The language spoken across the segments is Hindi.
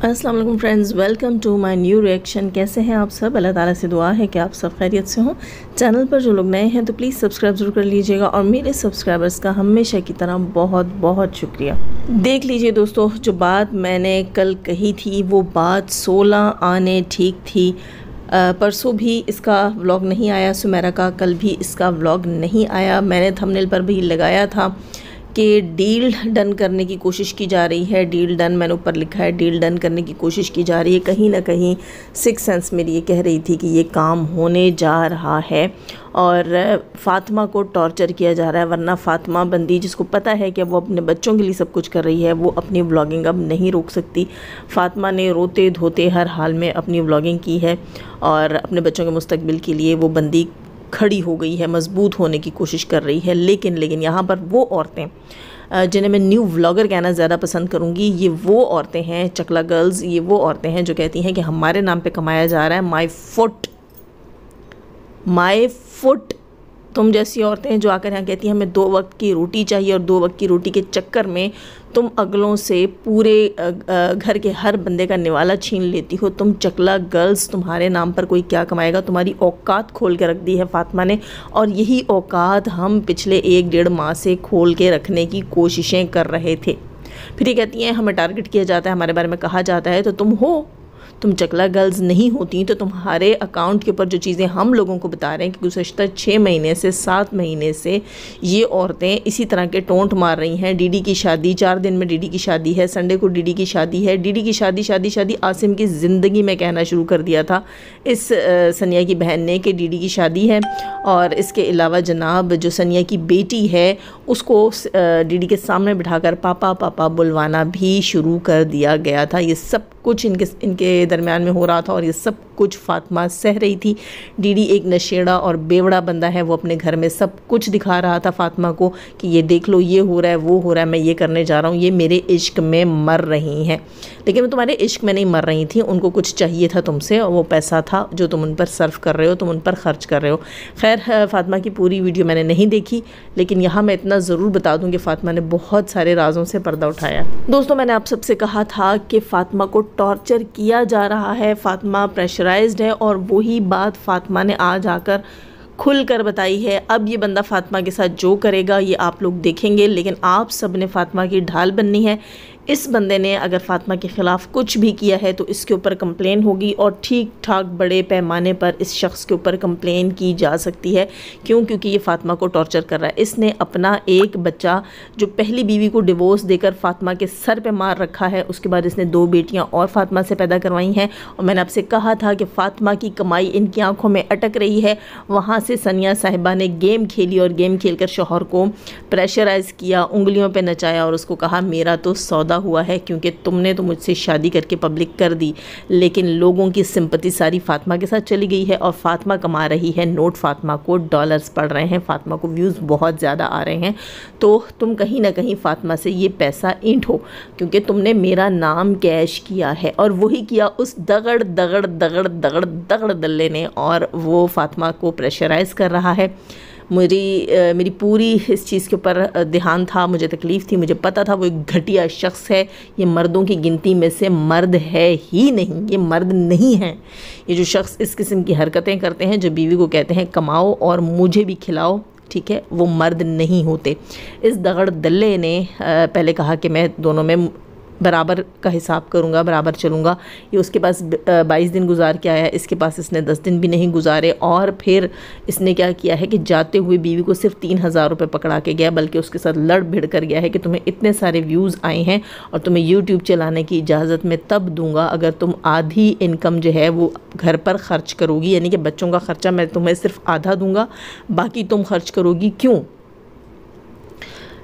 अस्सलाम वालेकुम friends, welcome to my new reaction. कैसे हैं आप सब? अल्लाह ताला से दुआ है कि आप सब खैरियत से हों। चैनल पर जो लोग नए हैं तो प्लीज़ सब्सक्राइब ज़रूर कर लीजिएगा और मेरे सब्सक्राइबर्स का हमेशा की तरह बहुत बहुत शुक्रिया। देख लीजिए दोस्तों, जो बात मैंने कल कही थी वो बात 16 आने ठीक थी। परसों भी इसका व्लॉग नहीं आया सुमेरा का, कल भी इसका व्लॉग नहीं आया। मैंने थंबनेल पर भी लगाया था कि डील डन करने की कोशिश की जा रही है। डील डन मैंने ऊपर लिखा है, डील डन करने की कोशिश की जा रही है। कहीं ना कहीं सिक्स सेंस मेरी ये कह रही थी कि ये काम होने जा रहा है और फ़ातिमा को टॉर्चर किया जा रहा है। वरना फ़ातिमा बंदी जिसको पता है कि वो अपने बच्चों के लिए सब कुछ कर रही है, वो अपनी व्लॉगिंग अब नहीं रोक सकती। फ़ातिमा ने रोते धोते हर हाल में अपनी व्लॉगिंग की है और अपने बच्चों के मुस्तकबिल के लिए वो बंदी खड़ी हो गई है, मजबूत होने की कोशिश कर रही है। लेकिन यहाँ पर वो औरतें जिन्हें मैं न्यू व्लॉगर कहना ज़्यादा पसंद करूँगी, ये वो औरतें हैं, चकला गर्ल्स, ये वो औरतें हैं जो कहती हैं कि हमारे नाम पे कमाया जा रहा है। माई फुट तुम जैसी औरतें जो आकर यहाँ कहती हैं हमें 2 वक्त की रोटी चाहिए और 2 वक्त की रोटी के चक्कर में तुम अगलों से पूरे घर के हर बंदे का निवाला छीन लेती हो। तुम चकला गर्ल्स, तुम्हारे नाम पर कोई क्या कमाएगा? तुम्हारी औकात खोल के रख दी है फ़ातिमा ने, और यही औकात हम पिछले 1-1.5 माह से खोल के रखने की कोशिशें कर रहे थे। फिर ये कहती हैं हमें टारगेट किया जाता है, हमारे बारे में कहा जाता है। तो तुम चकला गर्ल्स नहीं होती तो तुम्हारे अकाउंट के ऊपर जो चीज़ें हम लोगों को बता रहे हैं कि गुज़श्ता 6 महीने से 7 महीने से ये औरतें इसी तरह के टोंट मार रही हैं। डीडी की शादी, 4 दिन में डीडी की शादी है, संडे को डीडी की शादी है। डीडी की शादी आसिम की ज़िंदगी में कहना शुरू कर दिया था इस सनिया की बहन ने कि डीडी की शादी है। और इसके अलावा जनाब जो सनिया की बेटी है उसको डीडी के सामने बिठाकर पापा पापा बुलवाना भी शुरू कर दिया गया था। ये सब कुछ इनके दरमियान में हो रहा था और ये सब कुछ फ़ातिमा सह रही थी। डीडी एक नशेड़ा और बेवड़ा बंदा है, वो अपने घर में सब कुछ दिखा रहा था फ़ातिमा को कि ये देख लो, ये हो रहा है, वो हो रहा है, मैं ये करने जा रहा हूँ, ये मेरे इश्क में मर रही हैं। लेकिन वो तुम्हारे इश्क में नहीं मर रही थी, उनको कुछ चाहिए था तुमसे और वो पैसा था जो तुम उन पर सर्व कर रहे हो, तुम उन पर ख़र्च कर रहे हो। खैर फ़ातिमा की पूरी वीडियो मैंने नहीं देखी, लेकिन यहाँ मैं इतना ज़रूर बता दूँ कि फ़ातिमा ने बहुत सारे राज़ों से पर्दा उठाया। दोस्तों, मैंने आप सबसे कहा था कि फ़ातिमा को टॉर्चर किया जा रहा है, फ़ातिमा प्रेशराइज्ड है, और वही बात फ़ातिमा ने आज आकर खुल कर बताई है। अब ये बंदा फ़ातिमा के साथ जो करेगा ये आप लोग देखेंगे, लेकिन आप सब ने फ़ातिमा की ढाल बननी है। इस बंदे ने अगर फ़ातिमा के ख़िलाफ़ कुछ भी किया है तो इसके ऊपर कंप्लेन होगी और ठीक ठाक बड़े पैमाने पर इस शख्स के ऊपर कंप्लेन की जा सकती है। क्यों? क्योंकि ये फ़ातिमा को टॉर्चर कर रहा है। इसने अपना एक बच्चा जो पहली बीवी को डिवोर्स देकर फ़ातिमा के सर पे मार रखा है, उसके बाद इसने 2 बेटियां और फ़ातिमा से पैदा करवाई हैं। और मैंने आपसे कहा था कि फ़ातिमा की कमाई इनकी आँखों में अटक रही है। वहाँ से सनिया साहिबा ने गेम खेली और गेम खेल कर शौहर को प्रेशराइज़ किया, उंगलियों पर नचाया और उसको कहा मेरा तो सौदा हुआ है क्योंकि तुमने तो मुझसे शादी करके पब्लिक कर दी। लेकिन लोगों की सिंपैथी सारी फ़ातिमा के साथ चली गई है और फ़ातिमा कमा रही है नोट, फ़ातिमा को डॉलर्स पड़ रहे हैं, फ़ातिमा को व्यूज़ बहुत ज़्यादा आ रहे हैं। तो तुम कहीं ना कहीं फ़ातिमा से ये पैसा ईंठो, क्योंकि तुमने मेरा नाम कैश किया है। और वही किया उस दगड़ दगड़ दगड़ दगड़ दगड़ दल्ले ने, और वो फ़ातिमा को प्रेशराइज़ कर रहा है। मेरी पूरी इस चीज़ के ऊपर ध्यान था, मुझे तकलीफ़ थी, मुझे पता था वो एक घटिया शख्स है। ये मर्दों की गिनती में से मर्द है ही नहीं, ये मर्द नहीं है। ये जो शख्स इस किस्म की हरकतें करते हैं, जो बीवी को कहते हैं कमाओ और मुझे भी खिलाओ, ठीक है, वो मर्द नहीं होते। इस दगड़ दल्ले ने पहले कहा कि मैं दोनों में बराबर का हिसाब करूंगा, बराबर चलूंगा। ये उसके पास 22 दिन गुजार के आया, इसके पास इसने 10 दिन भी नहीं गुजारे। और फिर इसने क्या किया है कि जाते हुए बीवी को सिर्फ 3000 रुपये पकड़ा के गया, बल्कि उसके साथ लड़ भिड़ कर गया है कि तुम्हें इतने सारे व्यूज़ आए हैं और तुम्हें यूट्यूब चलाने की इजाज़त मैं तब दूंगा अगर तुम आधी इनकम जो है वो घर पर ख़र्च करोगी। यानी कि बच्चों का ख़र्चा मैं तुम्हें सिर्फ आधा दूंगा, बाकी तुम खर्च करोगी। क्यों?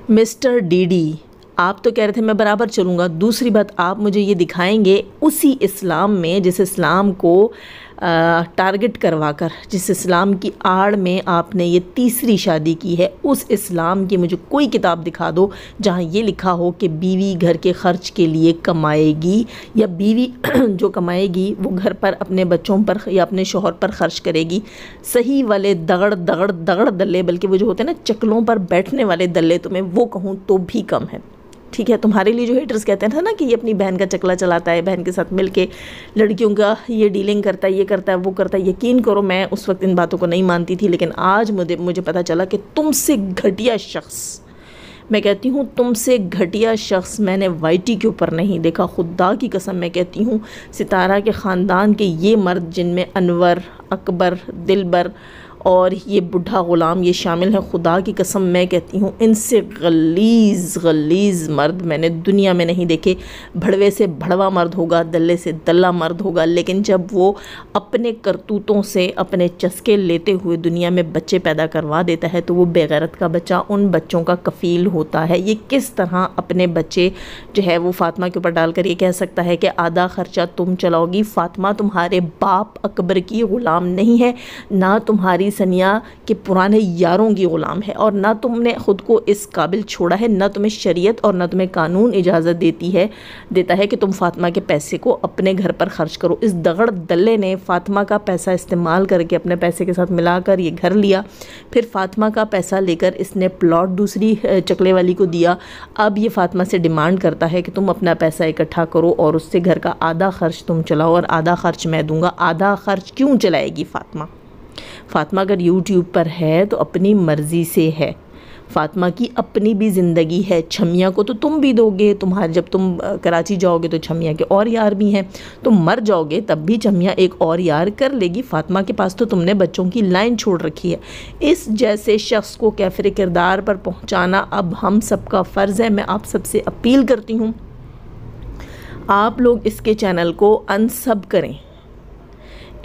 मिस्टर डीडी, आप तो कह रहे थे मैं बराबर चलूँगा। दूसरी बात, आप मुझे ये दिखाएंगे उसी इस्लाम में जिस इस्लाम को टारगेट करवाकर, जिस इस्लाम की आड़ में आपने ये तीसरी शादी की है, उस इस्लाम की मुझे कोई किताब दिखा दो जहाँ ये लिखा हो कि बीवी घर के ख़र्च के लिए कमाएगी, या बीवी जो कमाएगी वो घर पर अपने बच्चों पर या अपने शौहर पर ख़र्च करेगी। सही वाले दगड़ दगड़ दगड़ दल्ले, बल्कि वो जो होते हैं ना चकलों पर बैठने वाले दल्ले, तो मैं वो कहूँ तो भी कम है। ठीक है। तुम्हारे लिए जो हेटर्स कहते हैं ना कि ये अपनी बहन का चकला चलाता है, बहन के साथ मिलके लड़कियों का ये डीलिंग करता है, ये करता है, वो करता है, यकीन करो मैं उस वक्त इन बातों को नहीं मानती थी, लेकिन आज मुझे पता चला कि तुमसे घटिया शख्स, मैं कहती हूँ तुमसे घटिया शख्स मैंने वाईटी के ऊपर नहीं देखा। खुदा की कसम मैं कहती हूँ, सितारा के ख़ानदान के ये मर्द जिनमें अनवर, अकबर, दिलबर और ये बुढ़ा ग़ुलाम ये शामिल हैं, खुदा की कसम मैं कहती हूँ इनसे गलीज़ मर्द मैंने दुनिया में नहीं देखे। भड़वे से भड़वा मर्द होगा, दल्ले से दल्ला मर्द होगा, लेकिन जब वो अपने करतूतों से अपने चस्के लेते हुए दुनिया में बच्चे पैदा करवा देता है तो वो बेगैरत का बच्चा उन बच्चों का कफ़ील होता है। ये किस तरह अपने बच्चे जो है वो फ़ातिमा के ऊपर डालकर ये कह सकता है कि आधा ख़र्चा तुम चलाओगी। फ़ातिमा तुम्हारे बाप अकबर की ग़ुलाम नहीं है, ना तुम्हारी सनिया के पुराने यारों की ग़ुलाम है, और ना तुमने ख़ुद को इस काबिल छोड़ा है, ना तुम्हें शरीयत और ना तुम्हें कानून इजाज़त देता है कि तुम फ़ातिमा के पैसे को अपने घर पर ख़र्च करो। इस दगड़ दल्ले ने फ़ातिमा का पैसा इस्तेमाल करके अपने पैसे के साथ मिलाकर ये घर लिया, फिर फ़ातिमा का पैसा लेकर इसने प्लॉट दूसरी चकले वाली को दिया। अब ये फ़ातिमा से डिमांड करता है कि तुम अपना पैसा इकट्ठा करो और उससे घर का आधा ख़र्च तुम चलाओ और आधा ख़र्च मैं दूँगा। आधा ख़र्च क्यों चलाएगी फ़ातिमा? फ़ातिमा अगर यूट्यूब पर है तो अपनी मर्ज़ी से है, फ़ातिमा की अपनी भी ज़िंदगी है। छमिया को तो तुम भी दोगे, तुम्हारे जब तुम कराची जाओगे तो छमिया के और यार भी हैं, तुम मर जाओगे तब भी छमिया एक और यार कर लेगी। फ़ातिमा के पास तो तुमने बच्चों की लाइन छोड़ रखी है। इस जैसे शख्स को कैफ़िर किरदार पर पहुँचाना अब हम सबका फ़र्ज़ है। मैं आप सबसे अपील करती हूँ, आप लोग इसके चैनल को अनसब करें,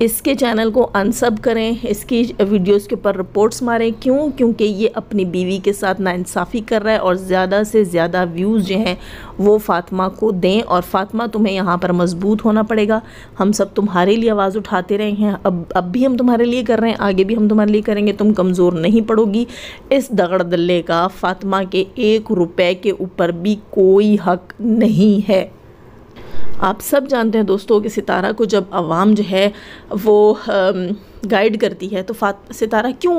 इसके चैनल को अनसब करें, इसकी वीडियोस के ऊपर रिपोर्ट्स मारें। क्यों? क्योंकि ये अपनी बीवी के साथ नाइंसाफ़ी कर रहा है और ज़्यादा से ज़्यादा व्यूज़ जो हैं वो फ़ातिमा को दें। और फ़ातिमा तुम्हें यहाँ पर मजबूत होना पड़ेगा। हम सब तुम्हारे लिए आवाज़ उठाते रहे हैं, अब भी हम तुम्हारे लिए कर रहे हैं, आगे भी हम तुम्हारे लिए करेंगे। तुम कमज़ोर नहीं पड़ोगी। इस दगड़ दल्ले का फ़ातिमा के 1 रुपए के ऊपर भी कोई हक़ नहीं है। आप सब जानते हैं दोस्तों कि सितारा को जब आवाम जो है वो गाइड करती है तो सितारा क्यों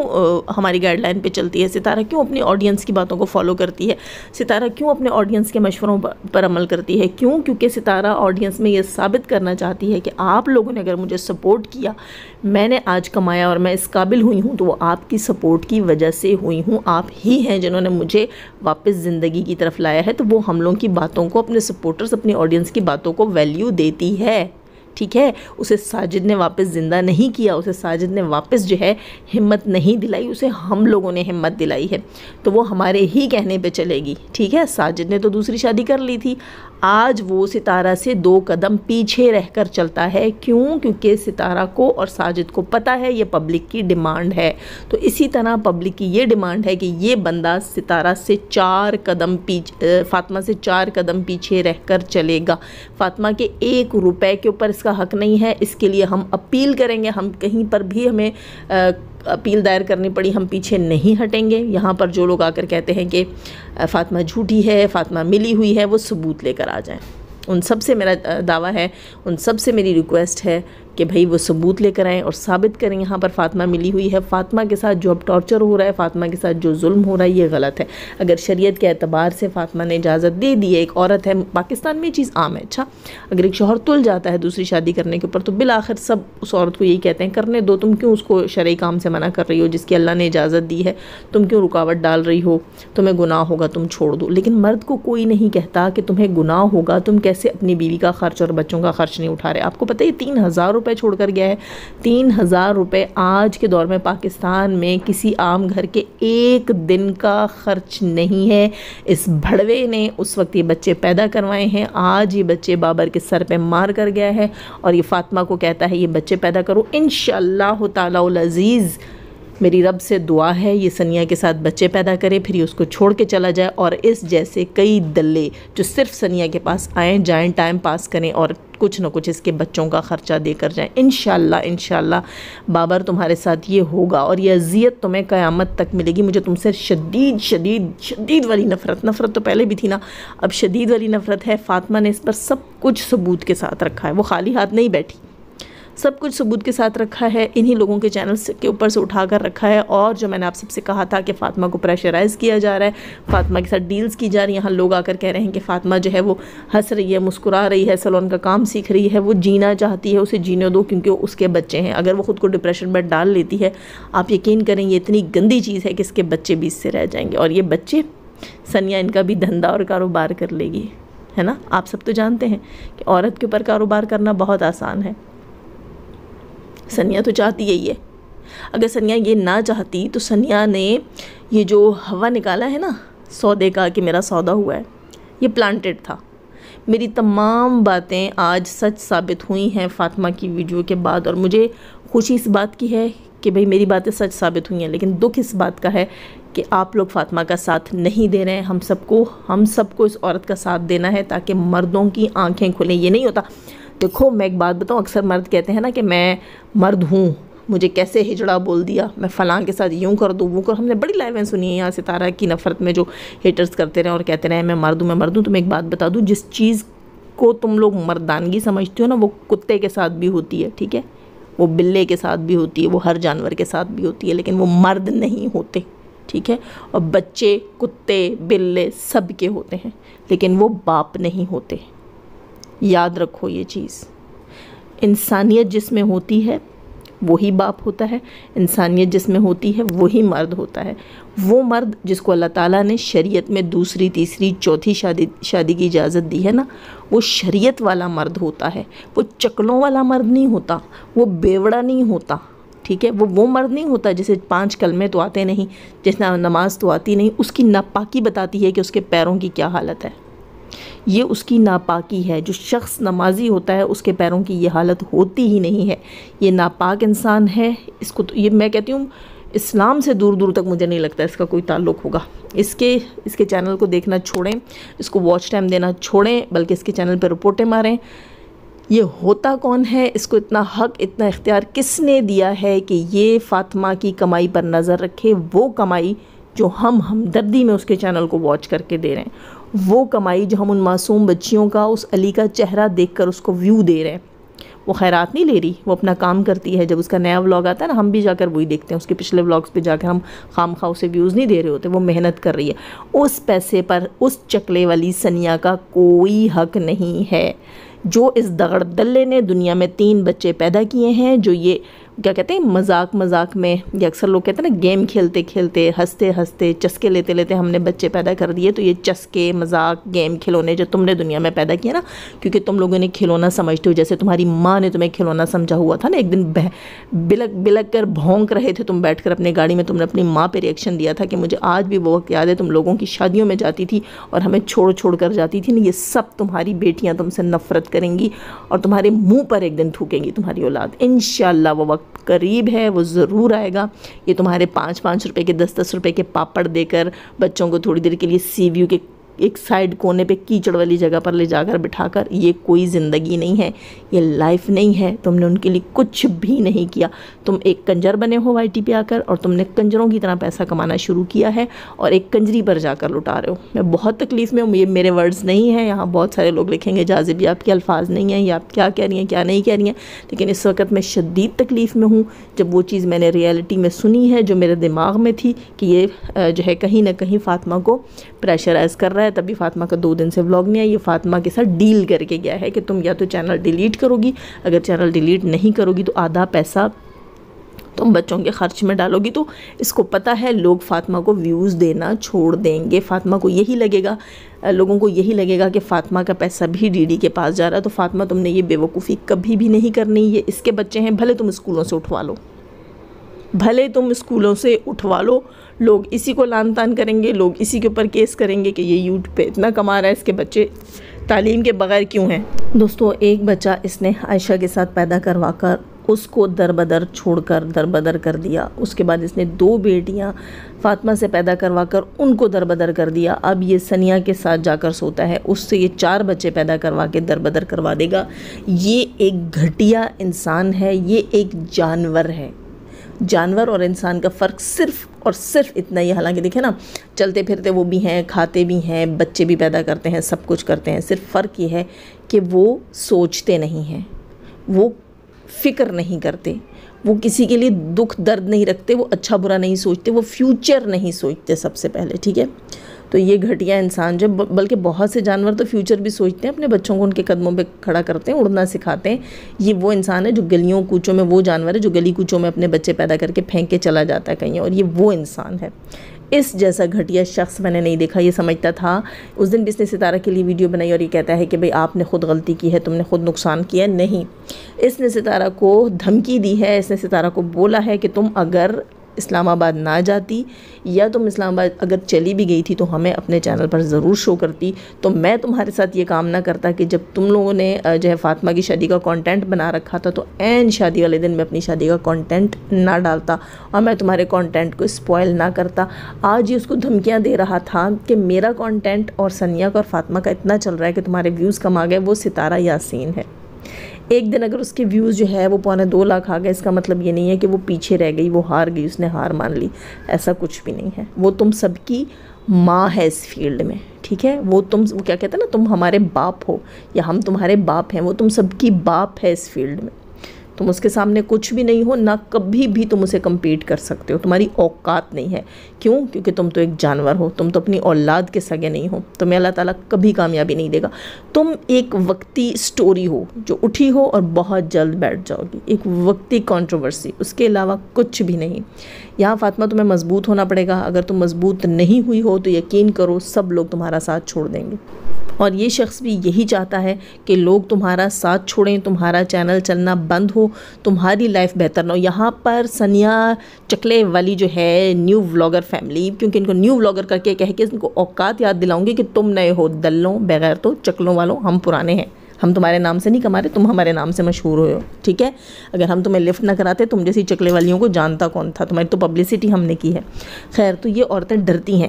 हमारी गाइडलाइन पे चलती है, सितारा क्यों अपनी ऑडियंस की बातों को फॉलो करती है, सितारा क्यों अपने ऑडियंस के मशवरों पर अमल करती है? क्यों? क्योंकि सितारा ऑडियंस में ये साबित करना चाहती है कि आप लोगों ने अगर मुझे सपोर्ट किया, मैंने आज कमाया और मैं इस काबिल हुई हूँ तो वो आपकी सपोर्ट की वजह से हुई हूँ। आप ही हैं जिन्होंने मुझे वापस ज़िंदगी की तरफ लाया है। तो वो हम लोगों की बातों को, अपने सपोर्टर्स, अपनी ऑडियंस की बातों को वैल्यू देती है, ठीक है। उसे साजिद ने वापस ज़िंदा नहीं किया, उसे साजिद ने वापस जो है हिम्मत नहीं दिलाई, उसे हम लोगों ने हिम्मत दिलाई है। तो वो हमारे ही कहने पे चलेगी, ठीक है। साजिद ने तो दूसरी शादी कर ली थी, आज वो सितारा से 2 कदम पीछे रहकर चलता है। क्यों? क्योंकि सितारा को और साजिद को पता है ये पब्लिक की डिमांड है। तो इसी तरह पब्लिक की ये डिमांड है कि ये बंदा सितारा से 4 कदम पीछे, फ़ातिमा से 4 कदम पीछे रहकर चलेगा। फ़ातिमा के 1 रुपए के ऊपर इसका हक़ नहीं है। इसके लिए हम अपील करेंगे, हम कहीं पर भी हमें अपील दायर करनी पड़ी, हम पीछे नहीं हटेंगे। यहाँ पर जो लोग आकर कहते हैं कि फ़ातिमा झूठी है, फ़ातिमा मिली हुई है, वो सबूत लेकर आ जाएं। उन सब से मेरा दावा है, उन सब से मेरी रिक्वेस्ट है कि भाई वो सबूत लेकर आएँ और साबित करें यहाँ पर फ़ातिमा मिली हुई है। फ़ातिमा के साथ जो अब टॉर्चर हो रहा है, फ़ातिमा के साथ जो जुल्म हो रहा है, ये गलत है। अगर शरीयत के एतबार से फ़ातिमा ने इजाज़त दे दी है, एक औरत है, पाकिस्तान में ये चीज़ आम है। अच्छा, अगर एक शौहर तुल जाता है दूसरी शादी करने के ऊपर तो बिल आखिर सब उस औरत को यही कहते हैं, करने दो, तुम क्यों उसको शरई काम से मना कर रही हो जिसकी अल्लाह ने इजाज़त दी है, तुम क्यों रुकावट डाल रही हो, तुम्हें गुनाह होगा, तुम छोड़ दो। लेकिन मर्द को कोई नहीं कहता कि तुम्हें गुनाह होगा, तुम कैसे अपनी बीवी का खर्च और बच्चों का खर्च नहीं उठा रहे। आपको पता है 3000 रुपये छोड़ कर गया है। 3000 रुपये आज के दौर में पाकिस्तान में किसी आम घर के 1 दिन का खर्च नहीं है। इस भड़वे ने उस वक्त ये बच्चे पैदा करवाए हैं, आज ये बच्चे बाबर के सर पे मार कर गया है और ये फ़ातिमा को कहता है ये बच्चे पैदा करो। इंशाअल्लाह ताला उल अज़ीज़ मेरी रब से दुआ है ये सनिया के साथ बच्चे पैदा करे, फिर ये उसको छोड़ के चला जाए और इस जैसे कई दल्ले जो सिर्फ सनिया के पास आएँ जाएँ, टाइम पास करें और कुछ न कुछ इसके बच्चों का ख़र्चा देकर जाएं। इंशाअल्लाह बाबर तुम्हारे साथ ये होगा और ये अज़ियत तुम्हें क़यामत तक मिलेगी। मुझे तुमसे शदीद वाली नफ़रत तो पहले भी थी ना, अब शदीद वाली नफ़रत है। फ़ातिमा ने इस पर सब कुछ सबूत के साथ रखा है, वो खाली हाथ नहीं बैठी। सब कुछ सबूत के साथ रखा है, इन्हीं लोगों के चैनल के ऊपर से उठा कर रखा है। और जो मैंने आप सबसे कहा था कि फ़ातिमा को प्रेशराइज़ किया जा रहा है, फ़ातिमा के साथ डील्स की जा रही हैं। यहाँ लोग आकर कह रहे हैं कि फ़ातिमा जो है वो हंस रही है, मुस्कुरा रही है, सैलून का काम सीख रही है, वो जीना चाहती है, उसे जीने दो क्योंकि उसके बच्चे हैं। अगर वो ख़ुद को डिप्रेशन में डाल लेती है, आप यकीन करें ये इतनी गंदी चीज़ है कि इसके बच्चे भी इससे रह जाएंगे। और ये बच्चे, सनिया इनका भी धंधा और कारोबार कर लेगी, है ना। आप सब तो जानते हैं कि औरत के ऊपर कारोबार करना बहुत आसान है। सनिया तो चाहती यही है। अगर सनिया ये ना चाहती तो सनिया ने ये जो हवा निकाला है ना सौदे का कि मेरा सौदा हुआ है, ये प्लांटेड था। मेरी तमाम बातें आज सच साबित हुई हैं फ़ातिमा की वीडियो के बाद। और मुझे खुशी इस बात की है कि भाई मेरी बातें सच साबित हुई हैं, लेकिन दुख इस बात का है कि आप लोग फ़ातिमा का साथ नहीं दे रहे हैं। हम सबको इस औरत का साथ देना है ताकि मर्दों की आंखें खुलें। ये नहीं होता, देखो मैं एक बात बताऊँ, अक्सर मर्द कहते हैं ना कि मैं मर्द हूँ, मुझे कैसे हिजड़ा बोल दिया, मैं फ़लाँ के साथ यूँ कर दूँ वो कर। हमने बड़ी लाइवें सुनी है यहाँ सितारा की नफ़रत में, जो हेटर्स करते रहे और कहते रहे मैं मर्द हूँ, मैं मर्द हूँ। तो मैं एक बात बता दूँ, जिस चीज़ को तुम लोग मर्दानगी समझते हो ना, वो कुत्ते के साथ भी होती है, ठीक है, वो बिल्ले के साथ भी होती है, वो हर जानवर के साथ भी होती है, लेकिन वो मर्द नहीं होते, ठीक है। और बच्चे कुत्ते बिल्ले सब के होते हैं, लेकिन वो बाप नहीं होते। याद रखो ये चीज़। इंसानियत जिसमें होती है वही बाप होता है, इंसानियत जिसमें होती है वही मर्द होता है। वो मर्द जिसको अल्लाह ताला ने शरीयत में दूसरी तीसरी चौथी शादी की इजाज़त दी है ना, वो शरीयत वाला मर्द होता है। वो चकलों वाला मर्द नहीं होता, वो बेवड़ा नहीं होता, ठीक है। वो मर्द नहीं होता जिसे 5 कलमे तो आते नहीं, जिसने नमाज तो आती नहीं। उसकी नापाकी बताती है कि उसके पैरों की क्या हालत है। ये उसकी नापाकी है। जो शख्स नमाजी होता है उसके पैरों की ये हालत होती ही नहीं है। ये नापाक इंसान है। इसको तो ये मैं कहती हूँ इस्लाम से दूर दूर तक मुझे नहीं लगता इसका कोई ताल्लुक़ होगा। इसके चैनल को देखना छोड़ें, इसको वॉच टाइम देना छोड़ें, बल्कि इसके चैनल पर रिपोर्टें मारें। ये होता कौन है, इसको इतना हक इतना इख्तियार किसने दिया है कि ये फ़ातिमा की कमाई पर नज़र रखे। वो कमाई जो हम हमदर्दी में उसके चैनल को वॉच करके दे रहे हैं, वो कमाई जो हम उन मासूम बच्चियों का, उस अली का चेहरा देखकर उसको व्यू दे रहे हैं। वो खैरात नहीं ले रही, वो अपना काम करती है। जब उसका नया व्लॉग आता है ना, हम भी जाकर वही देखते हैं। उसके पिछले व्लॉग्स पे जाकर हम खामखा उसे व्यूज़ नहीं दे रहे होते, वो मेहनत कर रही है। उस पैसे पर उस चकले वाली सनिया का कोई हक नहीं है। जो इस दगड़ दल्ले ने दुनिया में 3 बच्चे पैदा किए हैं, जो ये क्या कहते हैं मजाक में, या अक्सर लोग कहते हैं ना गेम खेलते खेलते हंसते हंसते चस्के लेते लेते हमने बच्चे पैदा कर दिए। तो ये चस्के मजाक गेम खिलौने जो तुमने दुनिया में पैदा किया ना, क्योंकि तुम लोगों ने खिलौना समझते हो, जैसे तुम्हारी माँ ने तुम्हें खिलौना समझा हुआ था ना। एक दिन बिलक कर भौंक रहे थे तुम बैठकर अपनी गाड़ी में, तुमने अपनी माँ पे रिएक्शन दिया था कि मुझे आज भी वो वक्त याद है, तुम लोगों की शादियों में जाती थी और हमें छोड़ कर जाती थी ना। ये सब तुम्हारी बेटियाँ तुमसे नफ़रत करेंगी और तुम्हारे मुँह पर एक दिन थूकेंगी तुम्हारी औलाद। इंशाअल्लाह वो वक्त करीब है, वो ज़रूर आएगा। ये तुम्हारे 5-5 रुपए के 10-10 रुपए के पापड़ देकर बच्चों को थोड़ी देर के लिए सी व्यू के एक साइड कोने पे कीचड़ वाली जगह पर ले जाकर बिठाकर, ये कोई ज़िंदगी नहीं है, ये लाइफ नहीं है। तुमने उनके लिए कुछ भी नहीं किया। तुम एक कंजर बने हो YT पे आकर, और तुमने कंजरों की तरह पैसा कमाना शुरू किया है और एक कंजरी पर जाकर लुटा रहे हो। मैं बहुत तकलीफ़ में हूँ, ये मेरे वर्ड्स नहीं हैं। यहाँ बहुत सारे लोग लिखेंगे जाज़िब ये आपके अल्फाज नहीं हैं, ये आप क्या कह रही हैं क्या नहीं कह रही हैं, लेकिन इस वक्त मैं शदीद तकलीफ़ में हूँ। जब वो चीज़ मैंने रियलिटी में सुनी है जो मेरे दिमाग में थी कि ये जो है कहीं ना कहीं फ़ातिमा को प्रेशराइज़ कर रहा है, तभी फ़ातिमा का 2 दिन से व्लॉग नहीं है। ये फ़ातिमा के साथ डील करके गया है कि तुम या तो चैनल डिलीट करोगी, अगर चैनल डिलीट नहीं करोगी तो आधा पैसा तुम बच्चों के खर्च में डालोगी। तो इसको पता है लोग फ़ातिमा को व्यूज़ देना छोड़ देंगे। फ़ातिमा को यही लगेगा, लोगों को यही लगेगा कि फ़ातिमा का पैसा भी डीडी के पास जा रहा है। तो फ़ातिमा तुमने ये बेवकूफ़ी कभी भी नहीं करनी। ये इसके बच्चे हैं, भले तुम स्कूलों से उठवा लो, भले तुम स्कूलों से उठवा लो, लोग इसी को लान तान करेंगे, लोग इसी के ऊपर केस करेंगे कि ये यूट्यूब पे इतना कमा रहा है, इसके बच्चे तालीम के बगैर क्यों हैं। दोस्तों, एक बच्चा इसने आयशा के साथ पैदा करवाकर उसको दरबदर छोड़कर दरबदर कर दिया। उसके बाद इसने 2 बेटियां फ़ातिमा से पैदा करवाकर उनको दरबदर कर दिया। अब ये सनिया के साथ जाकर सोता है, उससे ये 4 बच्चे पैदा करवा के दरबदर करवा देगा। ये एक घटिया इंसान है, ये एक जानवर है। जानवर और इंसान का फ़र्क सिर्फ़ और सिर्फ इतना ही। हालांकि देखें ना, चलते फिरते वो भी हैं, खाते भी हैं, बच्चे भी पैदा करते हैं, सब कुछ करते हैं। सिर्फ फ़र्क ये है कि वो सोचते नहीं हैं, वो फ़िक्र नहीं करते, वो किसी के लिए दुख दर्द नहीं रखते, वो अच्छा बुरा नहीं सोचते, वो फ्यूचर नहीं सोचते सबसे पहले, ठीक है। तो ये घटिया इंसान जो, बल्कि बहुत से जानवर तो फ्यूचर भी सोचते हैं, अपने बच्चों को उनके कदमों पे खड़ा करते हैं, उड़ना सिखाते हैं। ये वो इंसान है जो गलियों कूचों में, वो जानवर है जो गली कूचों में अपने बच्चे पैदा करके फेंक के चला जाता है कहीं, और ये वो इंसान है। इस जैसा घटिया शख्स मैंने नहीं देखा। ये समझता था, उस दिन भी इसने सितारा के लिए वीडियो बनाई और ये कहता है कि भाई आपने ख़ुद गलती की है, तुमने ख़ुद नुकसान किया। नहीं, इसने सितारा को धमकी दी है, इसने सितारा को बोला है कि तुम अगर इस्लामाबाद ना जाती या तुम इस्लामाबाद अगर चली भी गई थी तो हमें अपने चैनल पर ज़रूर शो करती। तो मैं तुम्हारे साथ ये काम ना करता कि जब तुम लोगों ने जो है फ़ातिमा की शादी का कंटेंट बना रखा था तो ऐन शादी वाले दिन मैं अपनी शादी का कंटेंट ना डालता और मैं तुम्हारे कंटेंट को स्पॉइल ना करता। आज ये उसको धमकियाँ दे रहा था कि मेरा कंटेंट और सनिया का और फ़ातिमा का इतना चल रहा है कि तुम्हारे व्यूज़ कम आ गए, वो सितारा यासीन है। एक दिन अगर उसके व्यूज़ जो है वो 2.25 लाख आ गए, इसका मतलब ये नहीं है कि वो पीछे रह गई, वो हार गई, उसने हार मान ली, ऐसा कुछ भी नहीं है। वो तुम सबकी माँ है इस फील्ड में, ठीक है। वो क्या कहते हैं ना, तुम हमारे बाप हो या हम तुम्हारे बाप हैं, वो तुम सबकी बाप है इस फील्ड में। तुम उसके सामने कुछ भी नहीं हो, ना कभी भी तुम उसे कम्पीट कर सकते हो, तुम्हारी औकात नहीं है। क्यों? क्योंकि तुम तो एक जानवर हो, तुम तो अपनी औलाद के सगे नहीं हो, तुम्हें अल्लाह ताला कभी कामयाबी नहीं देगा। तुम एक वक्ती स्टोरी हो जो उठी हो और बहुत जल्द बैठ जाओगी, एक वक्ती कंट्रोवर्सी, उसके अलावा कुछ भी नहीं। यहाँ फ़ातिमा तुम्हें मजबूत होना पड़ेगा। अगर तुम मजबूत नहीं हुई हो तो यकीन करो सब लोग तुम्हारा साथ छोड़ देंगे, और ये शख्स भी यही चाहता है कि लोग तुम्हारा साथ छोड़ें, तुम्हारा चैनल चलना बंद हो, तुम्हारी लाइफ बेहतर ना हो। यहाँ पर सनिया चकले वाली जो है न्यू व्लॉगर फैमिली, क्योंकि इनको न्यू व्लॉगर करके कह के इनको औकात याद दिलाऊंगी कि तुम नए हो, दल्लों बगैर तो चकलों वालों हम पुराने हैं, हम तुम्हारे नाम से नहीं कमा रहे, तुम हमारे नाम से मशहूर हो, ठीक है। अगर हम तुम्हें लिफ्ट ना कराते, तुम जैसी चकले वालियों को जानता कौन था, तुम्हारी तो पब्लिसिटी हमने की है। खैर, तो ये औरतें डरती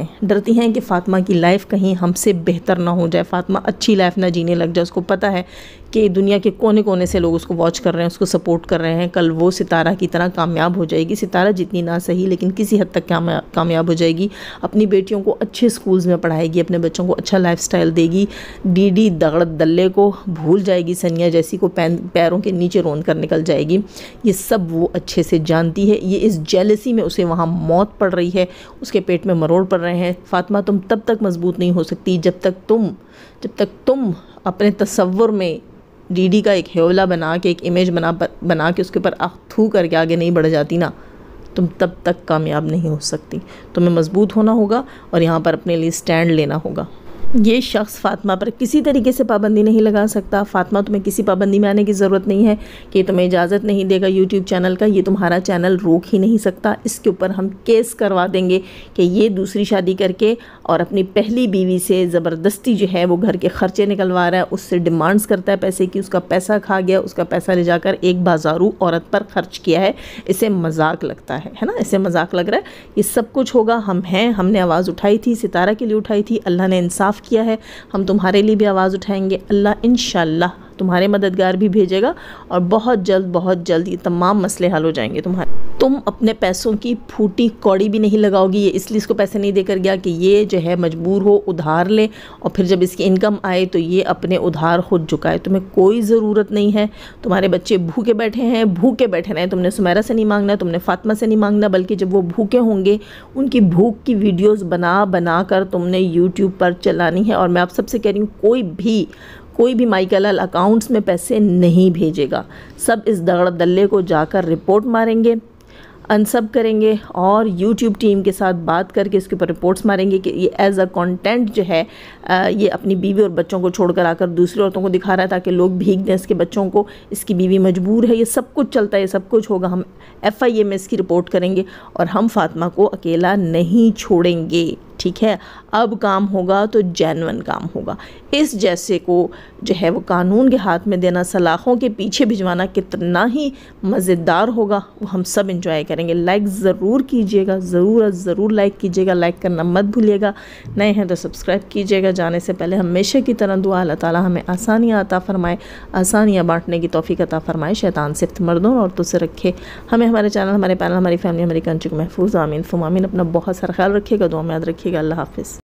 हैं कि फ़ातिमा की लाइफ कहीं हमसे बेहतर ना हो जाए, फ़ातिमा अच्छी लाइफ ना जीने लग जाए। उसको पता है कि दुनिया के कोने कोने से लोग उसको वॉच कर रहे हैं, उसको सपोर्ट कर रहे हैं। कल वो सितारा की तरह कामयाब हो जाएगी, सितारा जितनी ना सही लेकिन किसी हद तक कामयाब हो जाएगी। अपनी बेटियों को अच्छे स्कूल्स में पढ़ाएगी, अपने बच्चों को अच्छा लाइफस्टाइल देगी, डीडी दगड़ दल्ले को भूल जाएगी, सनिया जैसी को पैरों के नीचे रोन कर निकल जाएगी। ये सब वो अच्छे से जानती है। ये इस जेलसी में उसे वहाँ मौत पड़ रही है, उसके पेट में मरोड़ पड़ रहे हैं। फ़ातिमा तुम तब तक मजबूत नहीं हो सकती जब तक तुम अपने तसव्वुर में डीडी का एक हेवला बना के, एक इमेज बना के उसके ऊपर थू करके आगे नहीं बढ़ जाती ना, तुम तब तक कामयाब नहीं हो सकती। तुम्हें मजबूत होना होगा और यहाँ पर अपने लिए स्टैंड लेना होगा। ये शख्स फ़ातिमा पर किसी तरीके से पाबंदी नहीं लगा सकता। फ़ातिमा तुम्हें किसी पाबंदी में आने की ज़रूरत नहीं है कि तुम्हें इजाज़त नहीं देगा यूट्यूब चैनल का, ये तुम्हारा चैनल रोक ही नहीं सकता। इसके ऊपर हम केस करवा देंगे कि ये दूसरी शादी करके और अपनी पहली बीवी से ज़बरदस्ती जो है वो घर के ख़र्चे निकलवा रहा है, उससे डिमांड्स करता है पैसे की, उसका पैसा खा गया, उसका पैसा ले जाकर एक बाजारू औरत पर खर्च किया है। इसे मजाक लगता है ना, इसे मजाक लग रहा है। ये सब कुछ होगा, हमने आवाज़ उठाई थी, सितारा के लिए उठाई थी, अल्लाह ने इंसाफ किया है, हम तुम्हारे लिए भी आवाज़ उठाएंगे। अल्लाह इंशाअल्लाह तुम्हारे मददगार भी भेजेगा और बहुत जल्द ये तमाम मसले हल हो जाएंगे तुम्हारे। तुम अपने पैसों की फूटी कौड़ी भी नहीं लगाओगी। ये इसलिए इसको पैसे नहीं देकर गया कि ये जो है मजबूर हो, उधार ले, और फिर जब इसकी इनकम आए तो ये अपने उधार खुद चुकाए। तुम्हें कोई ज़रूरत नहीं है, तुम्हारे बच्चे भूखे बैठे रहें। तुमने सुमेरा से नहीं मांगना, तुमने फ़ातिमा से नहीं मांगना, बल्कि जब वो भूखे होंगे उनकी भूख की वीडियोस बना कर तुमने यूट्यूब पर चलानी है। और मैं आप सबसे कह रही हूँ, कोई भी माइकल अकाउंट्स में पैसे नहीं भेजेगा। सब इस दगड़ दल्ले को जाकर रिपोर्ट मारेंगे, अनसब करेंगे और यूट्यूब टीम के साथ बात करके इसके ऊपर रिपोर्ट्स मारेंगे कि ये एज अ कंटेंट जो है ये अपनी बीवी और बच्चों को छोड़कर आकर दूसरी औरतों को दिखा रहा है ताकि लोग भीग दें इसके बच्चों को, इसकी बीवी मजबूर है। ये सब कुछ चलता है, ये सब कुछ होगा। हम FIA में इसकी रिपोर्ट करेंगे और हम फ़ातिमा को अकेला नहीं छोड़ेंगे, ठीक है। अब काम होगा तो जेन्युइन काम होगा। इस जैसे को जो है वो कानून के हाथ में देना, सलाखों के पीछे भिजवाना कितना ही मज़ेदार होगा वो हम सब इंजॉय करेंगे। लाइक ज़रूर कीजिएगा, ज़रूर लाइक कीजिएगा, लाइक करना मत भूलिएगा। नए हैं तो सब्सक्राइब कीजिएगा। जाने से पहले हमेशा की तरह दुआ, अल्लाह ताला हमें आसानियाँ अता फ़रमाए, आसानियाँ बांटने की तौफीक अता फ़रमाए, शैतान से मर्दों और औरतों से रखे हमें, हमारे चैनल, हमारे पैनल, हमारी फैमिली, हमारी कंट्री को महफूज। आमीन फुम आमीन। अपना बहुत सारा ख्याल रखिएगा, दुआ में याद रखिएगा। अल्लाह हाफ़िज़।